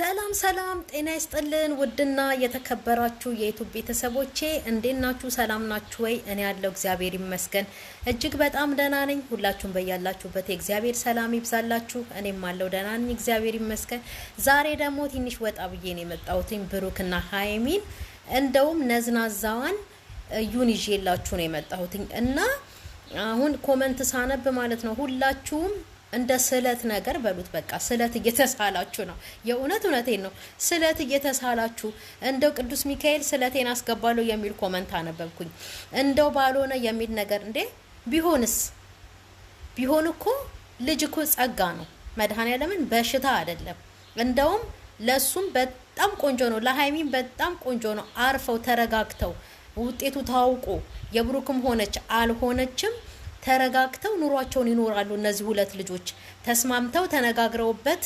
ሰላም ሰላም ጤና ይስጥልን ውድና የተከበራችሁ የዩቲዩብ ቤተሰቦቼ እንዴት ናችሁ? ሰላም ናችሁ ወይ? እኔ ያለው እግዚአብሔር ይመስገን እጅግ በጣም ደህና ነኝ። ሁላችሁም በያላችሁበት የእግዚአብሔር ሰላም ይብዛላችሁ። እኔም አለው ደህና ነኝ እግዚአብሔር ይመስገን። ዛሬ ደግሞ ትንሽ ወጣ ብዬ ነው የመጣሁት ብሩክና ሃይሚን እንደውም ነዝናዛዋን እዩን ይዤላችሁ ነው የመጣሁት እና አሁን ኮሜንት ሳነብ ማለት ነው ሁላችሁም እንደ ስለት ነገር በሉት በቃ ስለት እየተሳላችሁ ነው። የእውነቴን ነው ስለት እየተሳላችሁ እንደው ቅዱስ ሚካኤል ስለቴን አስገባለሁ የሚል ኮሜንት አነበብኩኝ። እንደው ባልሆነ የሚል ነገር እንዴ ቢሆን እኮ ልጅ እኮ ጸጋ ነው። መድኃኒዓለምን በሽታ አይደለም። እንደውም ለሱም በጣም ቆንጆ ነው፣ ለሃይሚን በጣም ቆንጆ ነው። አርፈው ተረጋግተው ውጤቱ ታውቆ የብሩክም ሆነች አልሆነችም ተረጋግተው ኑሯቸውን ይኖራሉ። እነዚህ ሁለት ልጆች ተስማምተው ተነጋግረውበት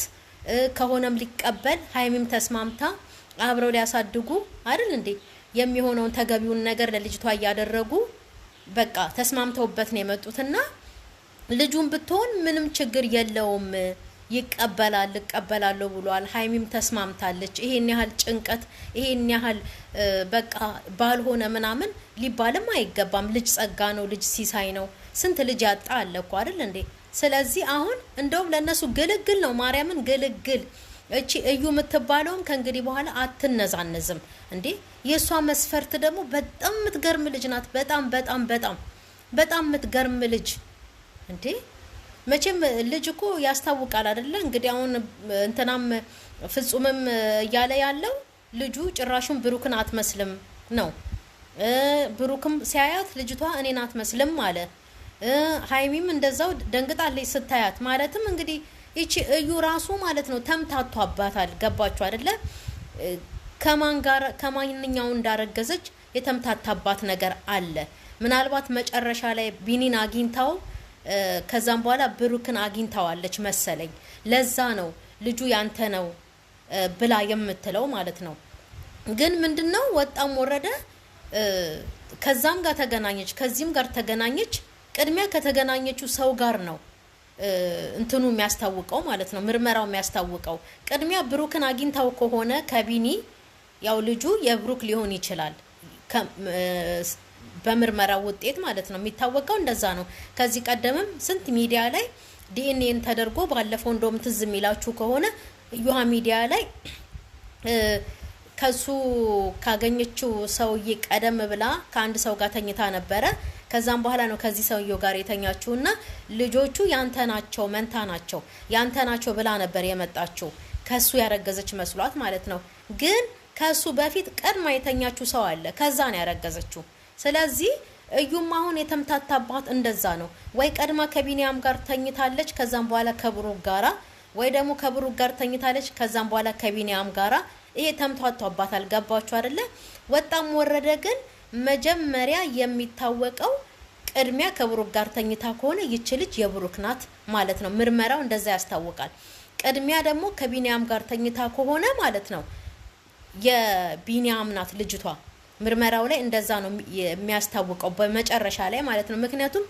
ከሆነም ሊቀበል ሃይሚም ተስማምታ አብረው ሊያሳድጉ አይደል እንዴ የሚሆነውን ተገቢውን ነገር ለልጅቷ ያደረጉ በቃ ተስማምተውበት ነው የመጡትና ልጁን ብትሆን ምንም ችግር የለውም ይቀበላል ብሏል። ሃይሚም ተስማምታለች። ይሄን ያህል ጭንቀት ይሄን ያህል በቃ ባልሆነ ምናምን ሊባልም አይገባም። ልጅ ጸጋ ነው፣ ልጅ ሲሳይ ነው። ስንት ልጅ ያጣ አለ እኮ አይደል እንዴ? ስለዚህ አሁን እንደውም ለነሱ ግልግል ነው፣ ማርያምን ግልግል። እቺ እዩ የምትባለውም ከእንግዲህ በኋላ አትነዛነዝም እንዴ። የሷ መስፈርት ደግሞ በጣም የምትገርም ልጅ ናት። በጣም የምትገርም ልጅ እንዴ። መቼም ልጅ እኮ ያስታውቃል አይደለ? እንግዲህ አሁን እንትናም ፍጹምም እያለ ያለው ልጁ ጭራሹን ብሩክን አትመስልም ነው። ብሩክም ሲያያት ልጅቷ እኔን አትመስልም አለ። ሃይሚም እንደዛው ደንግጣለች ስታያት። ማለትም እንግዲህ እቺ እዩ ራሱ ማለት ነው ተምታቷባታል። ገባችሁ አይደለ? ከማንኛው እንዳረገዘች የተምታታባት ነገር አለ። ምናልባት መጨረሻ ላይ ቢኒን አግኝታው ከዛም በኋላ ብሩክን አግኝታዋለች መሰለኝ። ለዛ ነው ልጁ ያንተ ነው ብላ የምትለው ማለት ነው። ግን ምንድነው ወጣም ወረደ ከዛም ጋር ተገናኘች ከዚህም ጋር ተገናኘች። ቅድሚያ ከተገናኘችው ሰው ጋር ነው እንትኑ የሚያስታውቀው ማለት ነው፣ ምርመራው የሚያስታውቀው። ቅድሚያ ብሩክን አግኝታው ከሆነ ከቢኒ ያው ልጁ የብሩክ ሊሆን ይችላል በምርመራው ውጤት ማለት ነው የሚታወቀው። እንደዛ ነው። ከዚህ ቀደምም ስንት ሚዲያ ላይ ዲኤንኤን ተደርጎ ባለፈው እንደውም ትዝ የሚላችሁ ከሆነ ዩሃ ሚዲያ ላይ ከሱ ካገኘችው ሰውዬ ቀደም ብላ ከአንድ ሰው ጋር ተኝታ ነበረ። ከዛም በኋላ ነው ከዚህ ሰውዬው ጋር የተኛችውና ልጆቹ ያንተ ናቸው መንታ ናቸው ያንተ ናቸው ብላ ነበር የመጣችው። ከሱ ያረገዘች መስሏት ማለት ነው። ግን ከሱ በፊት ቀድማ የተኛችው ሰው አለ፣ ከዛ ነው ያረገዘችው። ስለዚህ እዩም አሁን የተምታታባት እንደዛ ነው። ወይ ቀድማ ከቢኒያም ጋር ተኝታለች ከዛም በኋላ ከብሩክ ጋራ፣ ወይ ደግሞ ከብሩክ ጋር ተኝታለች ከዛም በኋላ ከቢኒያም ጋራ። ይሄ ተምታቷባታል። ገባችሁ አይደለ? ወጣም ወረደ ግን መጀመሪያ የሚታወቀው ቅድሚያ ከብሩክ ጋር ተኝታ ከሆነ ይች ልጅ የብሩክ ናት ማለት ነው። ምርመራው እንደዛ ያስታውቃል። ቅድሚያ ደግሞ ከቢኒያም ጋር ተኝታ ከሆነ ማለት ነው የቢኒያም ናት ልጅቷ። ምርመራው ላይ እንደዛ ነው የሚያስታውቀው በመጨረሻ ላይ ማለት ነው። ምክንያቱም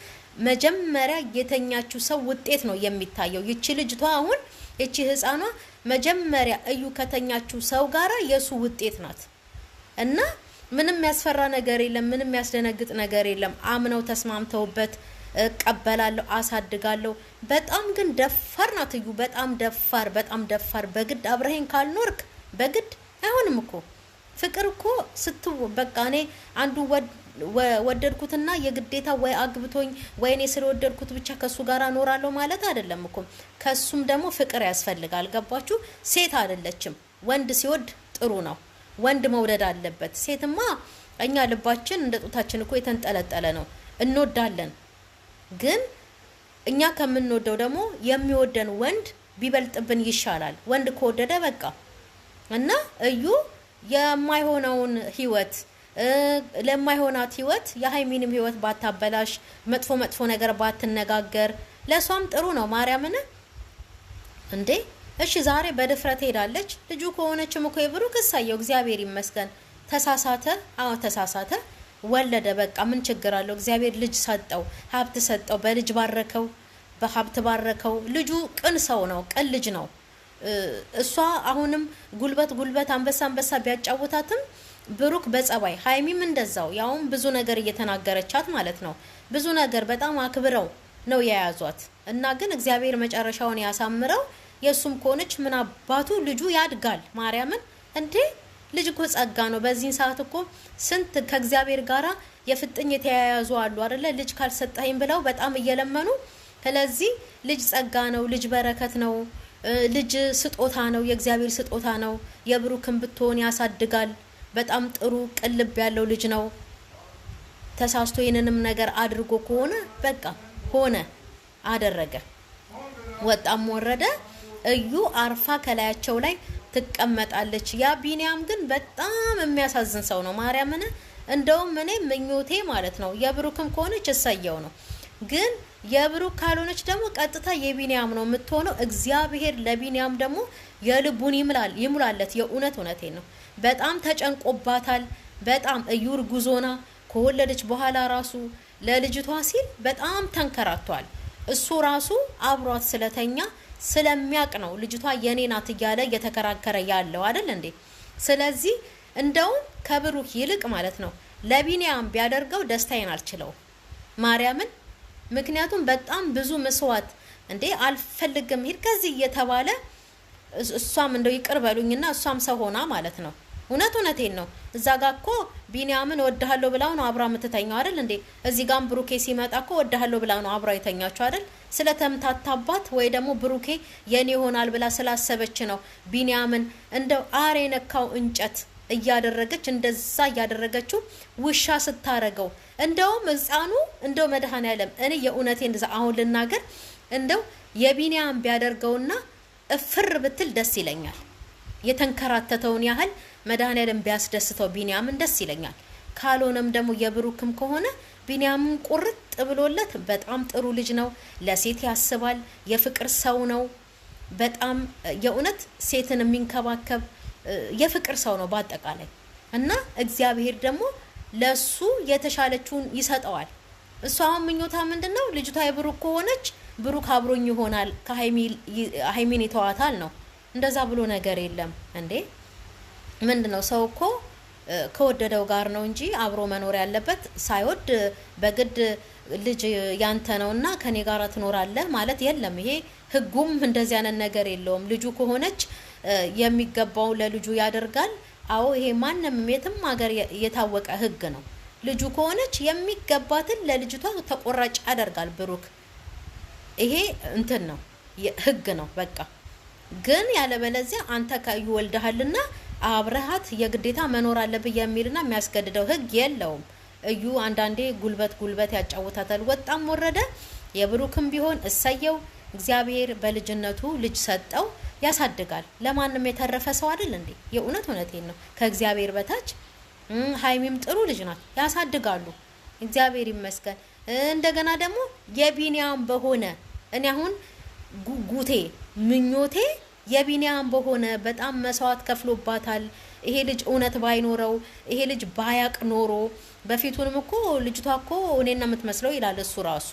መጀመሪያ የተኛችው ሰው ውጤት ነው የሚታየው። ይቺ ልጅቷ አሁን ይቺ ህፃኗ መጀመሪያ እዩ ከተኛችው ሰው ጋራ የሱ ውጤት ናት እና ምንም ያስፈራ ነገር የለም፣ ምንም ያስደነግጥ ነገር የለም። አምነው ተስማምተውበት እቀበላለሁ አሳድጋለሁ። በጣም ግን ደፋር ናት እዩ፣ በጣም ደፋር። በግድ አብረሄን ካልኖርክ በግድ አይሆንም እኮ ፍቅር እኮ በቃ እኔ አንዱ ወደድኩትና የግዴታ ወይ አግብቶኝ ወይ እኔ ስለወደድኩት ብቻ ከሱ ጋር እኖራለሁ ማለት አይደለም እኮ። ከሱም ደግሞ ፍቅር ያስፈልጋል። ገባችሁ? ሴት አይደለችም። ወንድ ሲወድ ጥሩ ነው። ወንድ መውደድ አለበት። ሴትማ እኛ ልባችን እንደ ጡታችን እኮ የተንጠለጠለ ነው፣ እንወዳለን። ግን እኛ ከምንወደው ደግሞ የሚወደን ወንድ ቢበልጥብን ይሻላል። ወንድ ከወደደ በቃ እና እዩ የማይሆነውን ህይወት ለማይሆናት ህይወት የሃይሚንም ህይወት ባታበላሽ፣ መጥፎ ነገር ባትነጋገር ለሷም ጥሩ ነው። ማርያምን እንዴ እሺ ዛሬ በድፍረት ሄዳለች። ልጁ ከሆነችም እኮ የብሩክ እሳየው እግዚአብሔር ይመስገን። ተሳሳተ ወለደ። በቃ ምን ችግር አለው? እግዚአብሔር ልጅ ሰጠው፣ ሀብት ሰጠው፣ በልጅ ባረከው፣ በሀብት ባረከው። ልጁ ቅን ሰው ነው፣ ቅን ልጅ ነው። እሷ አሁንም ጉልበት አንበሳ ቢያጫውታትም ብሩክ በጸባይ ሃይሚም እንደዛው ያውም ብዙ ነገር እየተናገረቻት ማለት ነው። ብዙ ነገር በጣም አክብረው ነው የያዟት እና ግን እግዚአብሔር መጨረሻውን ያሳምረው። የሱም ከሆነች ምን አባቱ ልጁ ያድጋል። ማርያምን እንዴ ልጅ እኮ ጸጋ ነው። በዚህ ሰዓት እኮ ስንት ከእግዚአብሔር ጋራ የፍጥኝ የተያያዙ አሉ አይደለ? ልጅ ካልሰጠኝ ብለው በጣም እየለመኑ። ስለዚህ ልጅ ጸጋ ነው፣ ልጅ በረከት ነው፣ ልጅ ስጦታ ነው፣ የእግዚአብሔር ስጦታ ነው። የብሩክን ብትሆን ያሳድጋል። በጣም ጥሩ ቅልብ ያለው ልጅ ነው። ተሳስቶ ይሄንንም ነገር አድርጎ ከሆነ በቃ ሆነ አደረገ፣ ወጣም ወረደ እዩ አርፋ ከላያቸው ላይ ትቀመጣለች። ያ ቢኒያም ግን በጣም የሚያሳዝን ሰው ነው። ማርያምን እንደውም እኔ ምኞቴ ማለት ነው የብሩክም ከሆነች እሰየው ነው። ግን የብሩክ ካልሆነች ደግሞ ቀጥታ የቢኒያም ነው የምትሆነው። እግዚአብሔር ለቢኒያም ደግሞ የልቡን ይሙላለት። እውነቴን ነው። በጣም ተጨንቆባታል። በጣም እዩ እርጉዞና ከወለደች በኋላ ራሱ ለልጅቷ ሲል በጣም ተንከራቷል። እሱ ራሱ አብሯት ስለተኛ ስለሚያቅ ነው ልጅቷ የኔ ናት እያለ እየተከራከረ ያለው አይደል እንዴ? ስለዚህ እንደውም ከብሩክ ይልቅ ማለት ነው ለቢኒያም ቢያደርገው ደስታዬን አልችለው ማርያምን። ምክንያቱም በጣም ብዙ መስዋዕት እንዴ አልፈልግም ሂድ ከዚህ እየተባለ እሷም እንደው ይቅር በሉኝና እሷም ሰው ሆና ማለት ነው። እውነቴን ነው። እዛ ጋር እኮ ቢኒያምን ወድሃለሁ ብላው ነው አብራ የምትተኛው አይደል እንዴ? እዚህ ጋር ብሩኬ ሲመጣ እኮ ወድሃለሁ ብላው ነው አብራ የተኛቸው አይደል? ስለተምታታባት ወይ ደግሞ ብሩኬ የኔ ይሆናል ብላ ስላሰበች ነው ቢኒያምን እንደው አሬ ነካው እንጨት እያደረገች እንደዛ እያደረገችው ውሻ ስታረገው። እንደውም ህፃኑ እንደው መድኃኔዓለም እኔ የእውነቴን እንደዛ አሁን ልናገር እንደው የቢኒያም ቢያደርገውና እፍር ብትል ደስ ይለኛል። የተንከራተተውን ያህል መድኃኔዓለም ቢያስደስተው ቢኒያምን ደስ ይለኛል። ካልሆነም ደግሞ የብሩክም ከሆነ ቢኒያምን ቁርጥ ብሎለት በጣም ጥሩ ልጅ ነው። ለሴት ያስባል። የፍቅር ሰው ነው። በጣም የእውነት ሴትን የሚንከባከብ የፍቅር ሰው ነው በአጠቃላይ እና እግዚአብሔር ደግሞ ለሱ የተሻለችውን ይሰጠዋል። እሷ አሁን ምኞታ ምንድነው? ልጅቷ የብሩክ ከሆነች ብሩክ አብሮኝ ይሆናል ከሃይሚን ይተዋታል ነው። እንደዛ ብሎ ነገር የለም እንዴ። ምንድነው? ሰው እኮ ከወደደው ጋር ነው እንጂ አብሮ መኖር ያለበት ሳይወድ በግድ ልጅ ያንተ ነውና ከኔ ጋር ትኖራለህ ማለት የለም። ይሄ ህጉም እንደዚህ አይነት ነገር የለውም። ልጁ ከሆነች የሚገባው ለልጁ ያደርጋል። አዎ ይሄ ማንንም የትም ሀገር የታወቀ ህግ ነው። ልጁ ከሆነች የሚገባትን ለልጅቷ ተቆራጭ ያደርጋል ብሩክ። ይሄ እንትን ነው ህግ ነው በቃ። ግን ያለበለዚያ አንተ ከዩ ወልደሃልና አብረሃት የግዴታ መኖር አለብህ የሚልና የሚያስገድደው ህግ የለውም። እዩ አንዳንዴ ጉልበት ያጫውታታል። ወጣም ወረደ የብሩክም ቢሆን እሰየው። እግዚአብሔር በልጅነቱ ልጅ ሰጠው፣ ያሳድጋል። ለማንም የተረፈ ሰው አይደል እንዴ? እውነቴን ነው። ከእግዚአብሔር በታች ሃይሚም ጥሩ ልጅ ናት፣ ያሳድጋሉ። እግዚአብሔር ይመስገን። እንደገና ደግሞ የቢኒያም በሆነ እኔ አሁን ጉጉቴ ምኞቴ የቢኒያም በሆነ በጣም መስዋዕት ከፍሎባታል። ይሄ ልጅ እውነት ባይኖረው ይሄ ልጅ ባያቅ ኖሮ በፊቱንም እኮ ልጅቷ እኮ እኔን ነው የምትመስለው ይላል እሱ ራሱ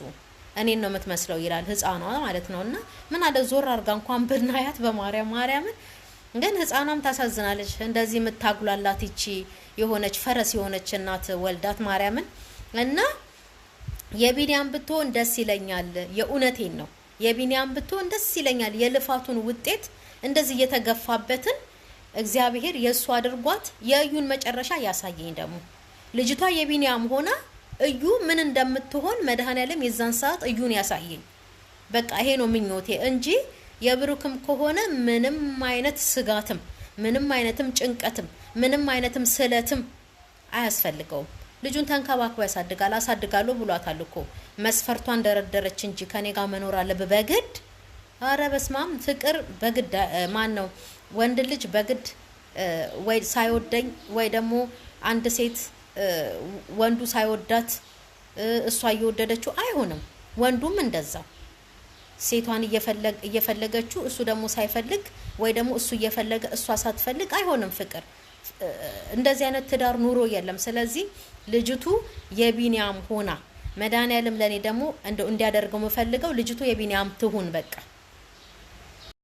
እኔን ነው የምትመስለው ይላል ህፃኗ ማለት ነውና ምን አለ ዞር አርጋ እንኳን ብናያት በማርያምን ግን ህፃኗም ታሳዝናለች። እንደዚህ የምታጉላላት ይቺ የሆነች ፈረስ የሆነች እናት ወልዳት ማርያምን እና የቢኒያም ብትሆን ደስ ይለኛል። የእውነቴን ነው። የቢኒያም ብትሆን ደስ ይለኛል። የልፋቱን ውጤት እንደዚህ እየተገፋበትን እግዚአብሔር የሱ አድርጓት የእዩን መጨረሻ ያሳየኝ። ደግሞ ልጅቷ የቢኒያም ሆና እዩ ምን እንደምትሆን መድኃኔዓለም የዛን ሰዓት እዩን ያሳየኝ። በቃ ይሄ ነው ምኞቴ እንጂ የብሩክም ከሆነ ምንም አይነት ስጋትም ምንም አይነትም ጭንቀትም ምንም አይነትም ስለትም አያስፈልገውም። ልጁን ተንከባክቦ ያሳድጋል። አሳድጋለሁ ብሏታል እኮ መስፈርቷን ደረደረች እንጂ ከኔ ጋር መኖር አለበት በግድ። አረ በስማም ፍቅር በግድ ማን ነው ወንድ ልጅ በግድ ወይ ሳይወደኝ ወይ ደግሞ አንድ ሴት ወንዱ ሳይወዳት እሷ እየወደደችው አይሆንም። ወንዱም እንደዛው ሴቷን እየፈለገችው እሱ ደግሞ ሳይፈልግ ወይ ደግሞ እሱ እየፈለገ እሷ ሳትፈልግ አይሆንም ፍቅር። እንደዚህ አይነት ትዳር ኑሮ የለም። ስለዚህ ልጅቱ የቢኒያም ሆና መድኃኔዓለም ለኔ ደግሞ እንዲያደርገው የምፈልገው ልጅቱ የቢኒያም ትሁን በቃ።